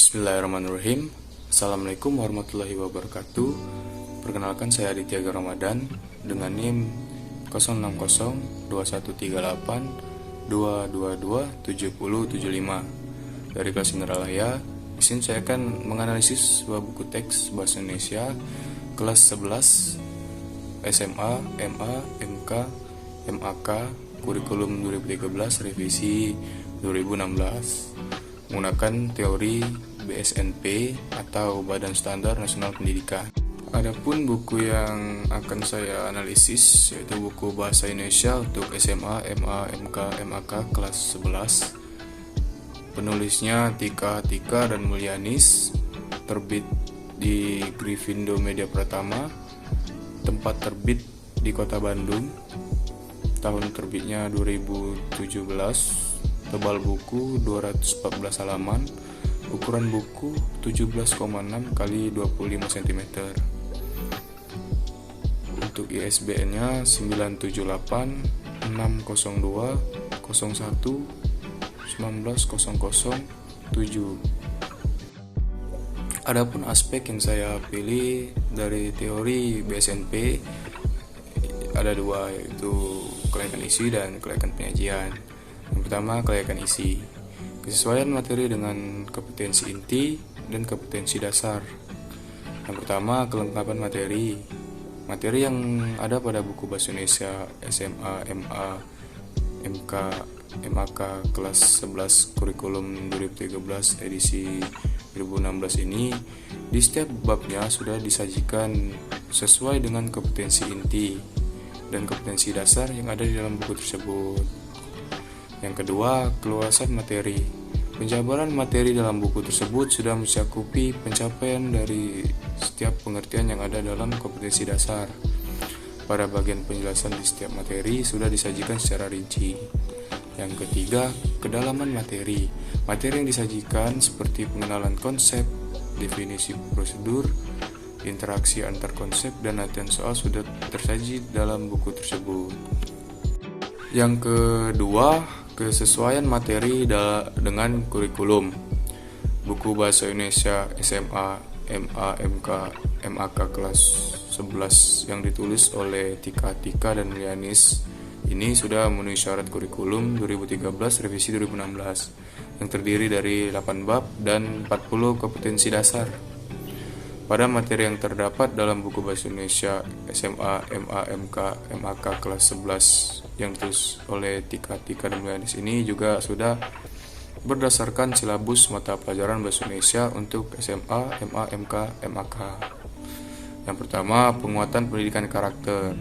Bismillahirrahmanirrahim. Assalamualaikum warahmatullahi wabarakatuh. Perkenalkan, saya Aditya Ramadan dengan NIM 0602138222775 dari kelas Indralaya. Di sini saya akan menganalisis sebuah buku teks bahasa Indonesia kelas 11 SMA, MA, MK, MAK kurikulum 2013 revisi 2016 menggunakan teori BSNP atau Badan Standar Nasional Pendidikan. Adapun buku yang akan saya analisis yaitu buku Bahasa Indonesia untuk SMA, MA, MK, MAK kelas 11. Penulisnya Tika dan Mulyanis, terbit di Griffindo Media Pratama, tempat terbit di Kota Bandung, tahun terbitnya 2017. Tebal buku 214 halaman, ukuran buku 17,6 x 25 cm. Untuk ISBN-nya 978 602 01 19007. Adapun aspek yang saya pilih dari teori BSNP ada dua, yaitu kelayakan isi dan kelayakan penyajian. Yang pertama, kelayakan isi, kesesuaian materi dengan kompetensi inti dan kompetensi dasar. Yang pertama, kelengkapan materi. Materi yang ada pada buku Bahasa Indonesia SMA, MA, MK, MAK kelas 11 kurikulum 2013 edisi 2016 ini, di setiap babnya sudah disajikan sesuai dengan kompetensi inti dan kompetensi dasar yang ada di dalam buku tersebut. Yang kedua, keluasan materi. Penjabaran materi dalam buku tersebut sudah mencakupi pencapaian dari setiap pengertian yang ada dalam kompetensi dasar. Pada bagian penjelasan di setiap materi sudah disajikan secara rinci. Yang ketiga, kedalaman materi. Materi yang disajikan seperti pengenalan konsep, definisi prosedur, interaksi antar konsep, dan latihan soal sudah tersaji dalam buku tersebut. Yang kedua, kesesuaian materi dengan kurikulum. Buku Bahasa Indonesia SMA, MA, MK, MAK kelas 11 yang ditulis oleh Tika dan Mulyanis ini sudah memenuhi syarat kurikulum 2013 revisi 2016 yang terdiri dari 8 bab dan 40 kompetensi dasar. Pada materi yang terdapat dalam buku Bahasa Indonesia SMA, MA, MK, MAK kelas 11 yang ditulis oleh Tika dan Mulyanis ini juga sudah berdasarkan silabus mata pelajaran Bahasa Indonesia untuk SMA, MA, MK, MAK. Yang pertama, penguatan pendidikan karakter.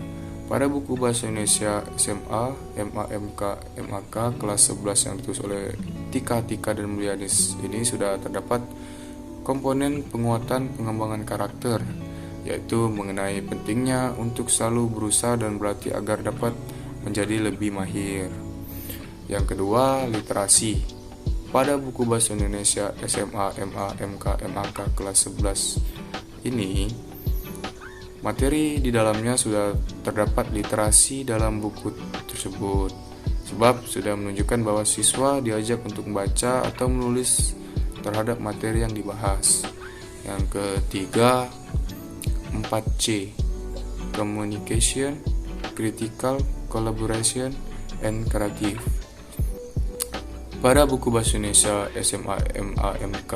Pada buku Bahasa Indonesia SMA, MA, MK, MAK kelas 11 yang ditulis oleh Tika dan Mulyanis ini sudah terdapat komponen penguatan pengembangan karakter, yaitu mengenai pentingnya untuk selalu berusaha dan berlatih agar dapat menjadi lebih mahir. Yang kedua, literasi. Pada buku Bahasa Indonesia SMA, MA, MK, MAK kelas 11 ini, materi di dalamnya sudah terdapat literasi dalam buku tersebut, sebab sudah menunjukkan bahwa siswa diajak untuk membaca atau menulis terhadap materi yang dibahas. Yang ketiga, 4C, communication, critical, collaboration, and creative. Pada buku Bahasa Indonesia SMA, MA, MK,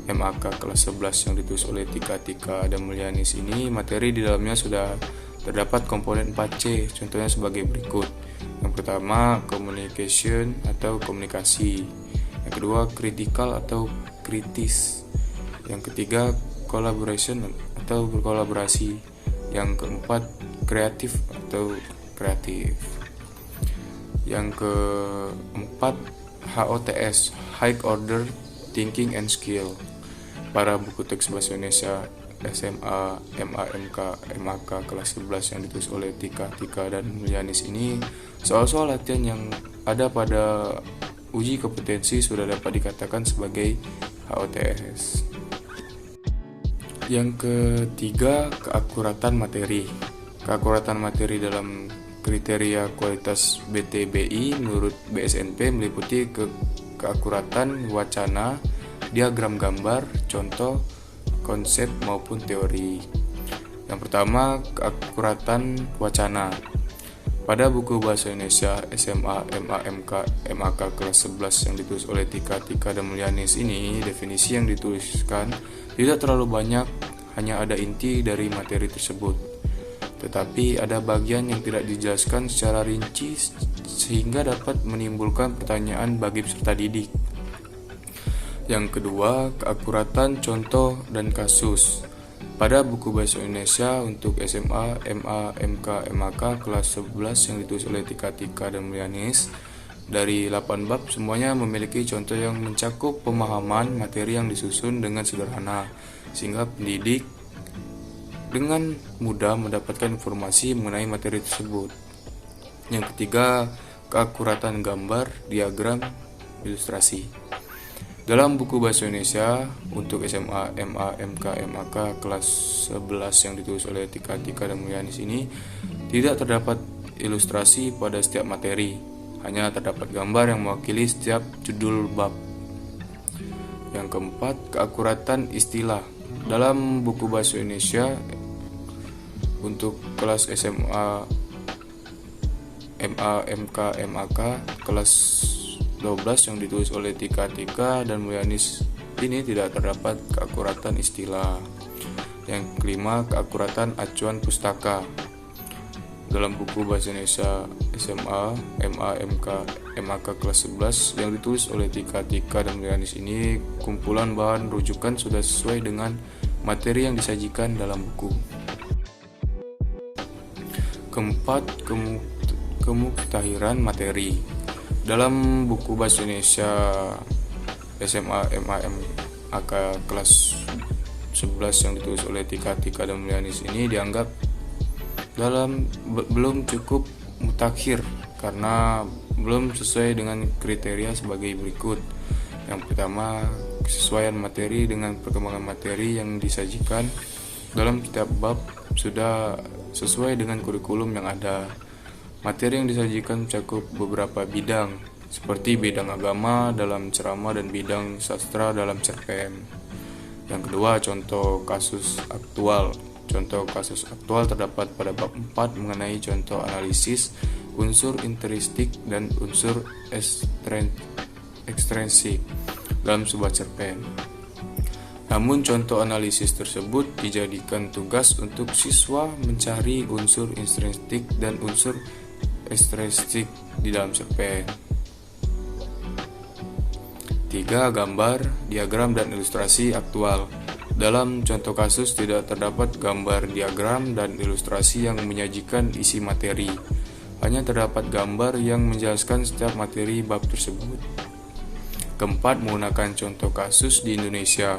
MAK kelas 11 yang ditulis oleh Tika dan Mulyanis ini, materi di dalamnya sudah terdapat komponen 4C, contohnya sebagai berikut. Yang pertama, communication atau komunikasi. Yang kedua, critical atau kritis. Yang ketiga, collaboration atau berkolaborasi. Yang keempat, kreatif atau kreatif. Yang keempat, HOTS, High Order Thinking and Skill. Pada buku teks Bahasa Indonesia SMA, MA, MK, MAK kelas 11 yang ditulis oleh Tika dan Mulyanis ini, soal-soal latihan yang ada pada uji kompetensi sudah dapat dikatakan sebagai HOTS. Yang ketiga, keakuratan materi. Keakuratan materi dalam kriteria kualitas BTBI menurut BSNP meliputi keakuratan wacana, diagram gambar, contoh, konsep maupun teori. Yang pertama, keakuratan wacana. Pada buku Bahasa Indonesia SMA, MA, MK, MAK kelas 11 yang ditulis oleh Tika dan Mulyanis ini, definisi yang dituliskan tidak terlalu banyak, hanya ada inti dari materi tersebut. Tetapi ada bagian yang tidak dijelaskan secara rinci sehingga dapat menimbulkan pertanyaan bagi peserta didik. Yang kedua, keakuratan contoh dan kasus. Pada buku Bahasa Indonesia untuk SMA, MA, MK, MAK kelas 11 yang ditulis oleh Tika dan Mulyanis, dari 8 bab semuanya memiliki contoh yang mencakup pemahaman materi yang disusun dengan sederhana, sehingga pendidik dengan mudah mendapatkan informasi mengenai materi tersebut. Yang ketiga, keakuratan gambar, diagram, ilustrasi. Dalam buku Bahasa Indonesia untuk SMA, MA, MK, MAK kelas 11 yang ditulis oleh Tika dan Mulyanis ini tidak terdapat ilustrasi pada setiap materi, hanya terdapat gambar yang mewakili setiap judul bab. Yang keempat, keakuratan istilah. Dalam buku Bahasa Indonesia untuk kelas SMA, MA, MK, MAK kelas 12 yang ditulis oleh Tika dan Mulyanis ini tidak terdapat keakuratan istilah. Yang kelima, keakuratan acuan pustaka. Dalam buku Bahasa Indonesia SMA, MA, MK, MAK kelas 11 yang ditulis oleh Tika dan Mulyanis ini, kumpulan bahan rujukan sudah sesuai dengan materi yang disajikan dalam buku. Keempat, kemuktahiran materi. Dalam buku Bahasa Indonesia SMA, MA, MAK kelas 11 yang ditulis oleh Tika dan Mulyanis ini dianggap belum cukup mutakhir karena belum sesuai dengan kriteria sebagai berikut. Yang pertama, kesesuaian materi dengan perkembangan materi yang disajikan dalam setiap bab sudah sesuai dengan kurikulum yang ada. Materi yang disajikan mencakup beberapa bidang, seperti bidang agama dalam ceramah dan bidang sastra dalam cerpen. Yang kedua, contoh kasus aktual. Contoh kasus aktual terdapat pada bab 4 mengenai contoh analisis unsur intrinsik dan unsur ekstrinsik dalam sebuah cerpen. Namun contoh analisis tersebut dijadikan tugas untuk siswa mencari unsur intrinsik dan unsur ekstrinsik di dalam cerpen. 3. Gambar, diagram, dan ilustrasi aktual. Dalam contoh kasus tidak terdapat gambar, diagram, dan ilustrasi yang menyajikan isi materi. Hanya terdapat gambar yang menjelaskan setiap materi bab tersebut. Keempat, menggunakan contoh kasus di Indonesia.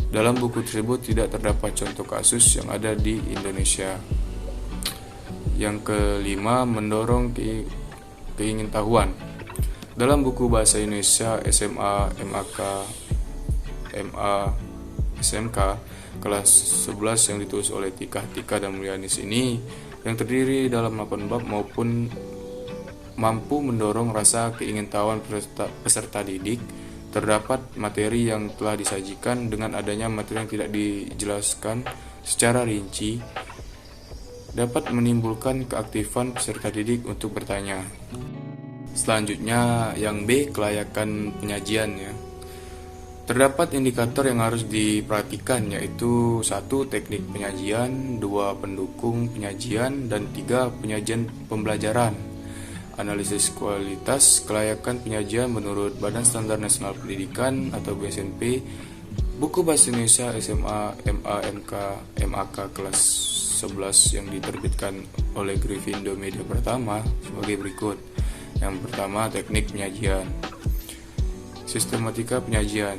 Dalam buku tersebut tidak terdapat contoh kasus yang ada di Indonesia. Yang kelima, mendorong keingintahuan. Dalam buku Bahasa Indonesia SMA, MAK, MA, SMK kelas 11 yang ditulis oleh Tika dan Mulyanis ini, yang terdiri dalam 8 bab maupun mampu mendorong rasa keingintahuan peserta didik, terdapat materi yang telah disajikan dengan adanya materi yang tidak dijelaskan secara rinci dapat menimbulkan keaktifan peserta didik untuk bertanya. Selanjutnya, yang B, kelayakan penyajian ya. Terdapat indikator yang harus diperhatikan, yaitu 1. Teknik penyajian, 2. Pendukung penyajian, dan 3. Penyajian pembelajaran. Analisis kualitas kelayakan penyajian menurut Badan Standar Nasional Pendidikan atau BSNP, buku Bahasa Indonesia SMA, MA, MK, MAK kelas 11 yang diterbitkan oleh Griffindo Media Pertama sebagai berikut. Yang pertama, teknik penyajian. Sistematika penyajian.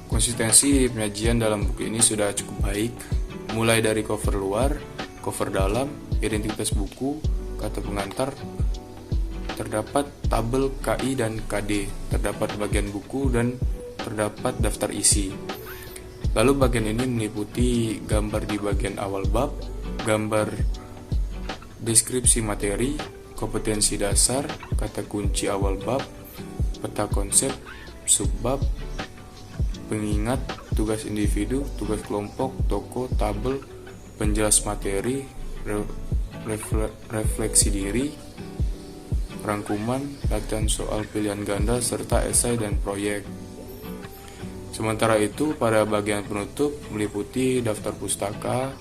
Konsistensi penyajian dalam buku ini sudah cukup baik, mulai dari cover luar, cover dalam, identitas buku, kata pengantar, terdapat tabel KI dan KD, terdapat bagian buku, dan terdapat daftar isi. Lalu bagian ini meliputi gambar di bagian awal bab, gambar deskripsi materi, kompetensi dasar, kata kunci awal bab, peta konsep, subbab, pengingat, tugas individu, tugas kelompok, toko, tabel, penjelas materi, refleksi diri, rangkuman, latihan soal pilihan ganda, serta esai dan proyek. Sementara itu, pada bagian penutup meliputi daftar pustaka,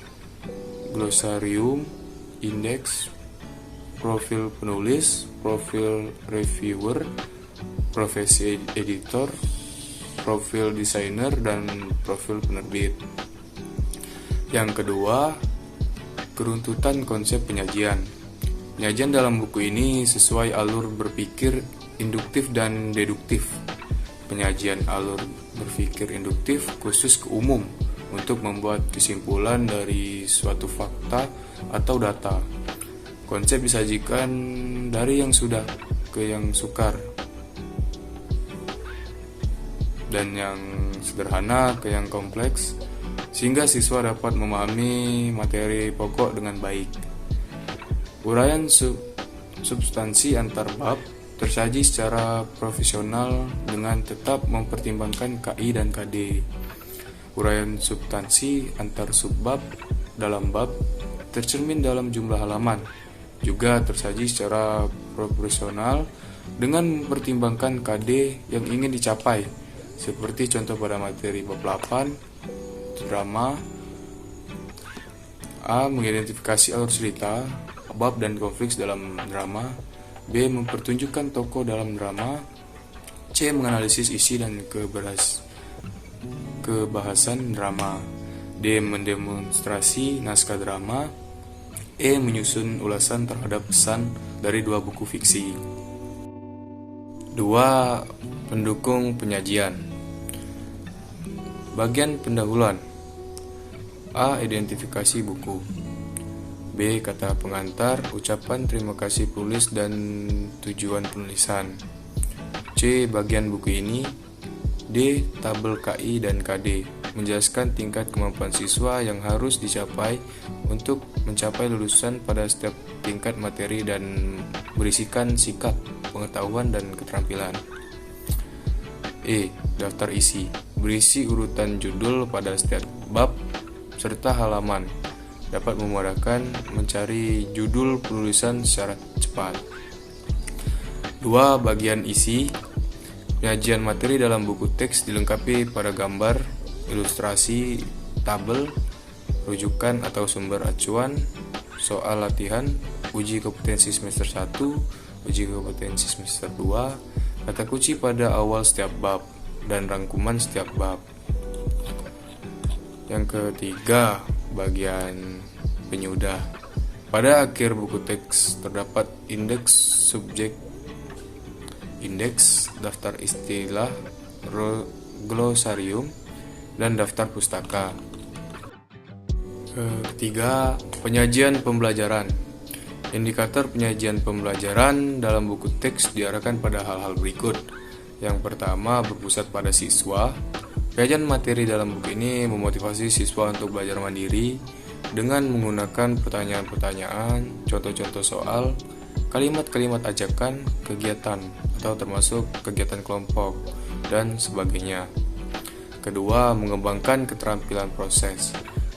glosarium, indeks, profil penulis, profil reviewer, profesi editor, profil desainer, dan profil penerbit. Yang kedua, keruntutan konsep penyajian. Penyajian dalam buku ini sesuai alur berpikir induktif dan deduktif. Penyajian alur berpikir induktif khusus ke umum untuk membuat kesimpulan dari suatu fakta atau data. Konsep disajikan dari yang sudah ke yang sukar, dan yang sederhana ke yang kompleks, sehingga siswa dapat memahami materi pokok dengan baik. Uraian substansi antar bab tersaji secara profesional dengan tetap mempertimbangkan KI dan KD. Uraian substansi antar subbab dalam bab tercermin dalam jumlah halaman, juga tersaji secara proporsional dengan mempertimbangkan KD yang ingin dicapai, seperti contoh pada materi bab 8, drama. A. Mengidentifikasi alur cerita, bab dan konflik dalam drama. B. Mempertunjukkan tokoh dalam drama. C. Menganalisis isi dan kebahasan drama. D. Mendemonstrasi naskah drama. E. Menyusun ulasan terhadap pesan dari dua buku fiksi. 2. Pendukung penyajian. Bagian pendahuluan. A. Identifikasi buku. B. Kata pengantar, ucapan terima kasih penulis dan tujuan penulisan. C. Bagian buku ini. D. Tabel KI dan KD, menjelaskan tingkat kemampuan siswa yang harus dicapai untuk mencapai lulusan pada setiap tingkat materi dan berisikan sikap, pengetahuan, dan keterampilan. E. Daftar isi, berisi urutan judul pada setiap bab serta halaman, dapat memudahkan mencari judul penulisan secara cepat. 2. Bagian isi. Penyajian materi dalam buku teks dilengkapi pada gambar, ilustrasi, tabel, rujukan atau sumber acuan, soal latihan, uji kompetensi semester 1, uji kompetensi semester 2, kata kunci pada awal setiap bab, dan rangkuman setiap bab. Yang ketiga, bagian penyudah. Pada akhir buku teks terdapat indeks subjek, indeks, daftar istilah, glosarium, dan daftar pustaka. Ketiga, penyajian pembelajaran. Indikator penyajian pembelajaran dalam buku teks diarahkan pada hal-hal berikut. Yang pertama, berpusat pada siswa. Penyajian materi dalam buku ini memotivasi siswa untuk belajar mandiri dengan menggunakan pertanyaan-pertanyaan, contoh-contoh soal, kalimat-kalimat ajakan, kegiatan, atau termasuk kegiatan kelompok, dan sebagainya. Kedua, mengembangkan keterampilan proses.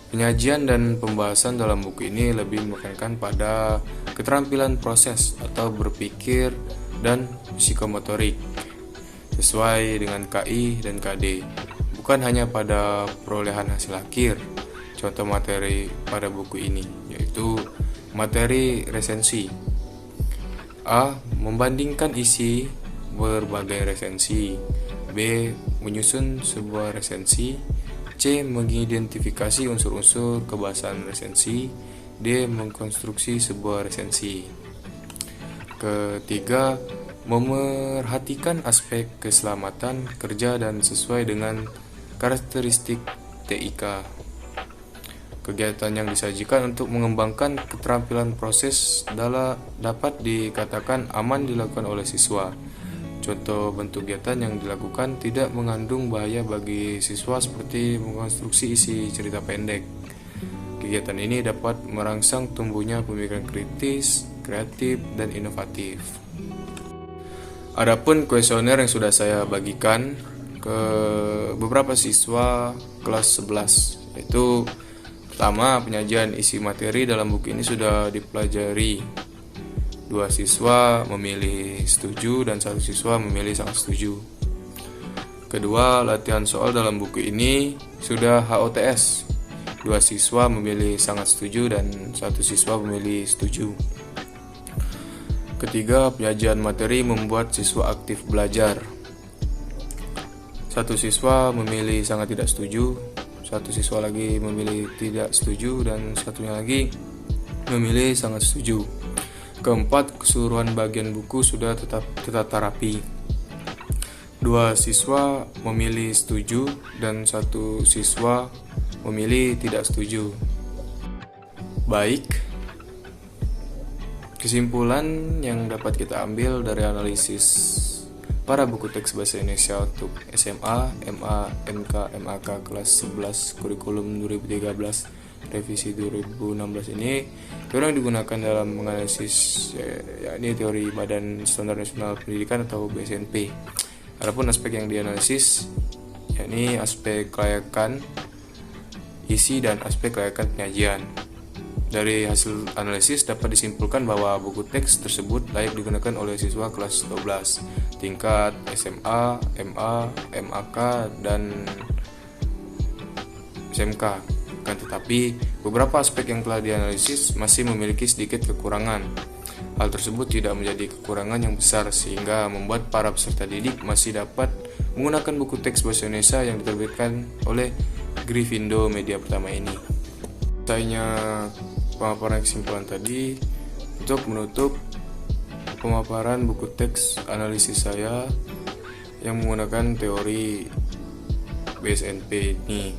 Penyajian dan pembahasan dalam buku ini lebih menekankan pada keterampilan proses atau berpikir dan psikomotorik, sesuai dengan KI dan KD, bukan hanya pada perolehan hasil akhir. Contoh materi pada buku ini yaitu materi resensi. A. Membandingkan isi berbagai resensi. B. Menyusun sebuah resensi. C. Mengidentifikasi unsur-unsur kebahasan resensi. D. Mengkonstruksi sebuah resensi. Ketiga, memerhatikan aspek keselamatan kerja dan sesuai dengan karakteristik TIK. Kegiatan yang disajikan untuk mengembangkan keterampilan proses dapat dikatakan aman dilakukan oleh siswa. Contoh bentuk kegiatan yang dilakukan tidak mengandung bahaya bagi siswa seperti mengkonstruksi isi cerita pendek. Kegiatan ini dapat merangsang tumbuhnya pemikiran kritis, kreatif, dan inovatif. Adapun kuesioner yang sudah saya bagikan ke beberapa siswa kelas 11, yaitu pertama, penyajian isi materi dalam buku ini sudah dipelajari. 2 siswa memilih setuju dan 1 siswa memilih sangat setuju. Kedua, latihan soal dalam buku ini sudah HOTS. 2 siswa memilih sangat setuju dan 1 siswa memilih setuju. Ketiga, penyajian materi membuat siswa aktif belajar. 1 siswa memilih sangat tidak setuju, 1 siswa lagi memilih tidak setuju, dan satunya lagi memilih sangat setuju. Keempat, keseluruhan bagian buku sudah tertata rapi. 2 siswa memilih setuju dan 1 siswa memilih tidak setuju. Baik, kesimpulan yang dapat kita ambil dari analisis para buku teks bahasa Indonesia untuk SMA, MA, MK, MAK kelas 11 kurikulum 2013 revisi 2016 ini, teori yang digunakan dalam menganalisis yakni teori Badan Standar Nasional Pendidikan atau BSNP. Adapun aspek yang dianalisis yakni aspek kelayakan isi dan aspek kelayakan penyajian. Dari hasil analisis dapat disimpulkan bahwa buku teks tersebut layak digunakan oleh siswa kelas 12 tingkat SMA, MA, MAK, dan SMK. Kan tetapi beberapa aspek yang telah dianalisis masih memiliki sedikit kekurangan. Hal tersebut tidak menjadi kekurangan yang besar sehingga membuat para peserta didik masih dapat menggunakan buku teks bahasa Indonesia yang diterbitkan oleh Gryffindor Media Pertama ini. Usainya pemaparan kesimpulan tadi, untuk menutup pemaparan buku teks analisis saya yang menggunakan teori BSNP ini,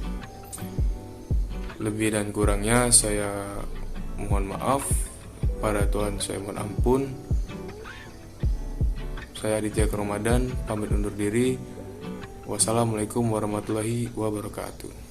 lebih dan kurangnya saya mohon maaf, pada Tuhan saya mohon ampun. Saya Aditya Ramadan, pamit undur diri. Wassalamualaikum warahmatullahi wabarakatuh.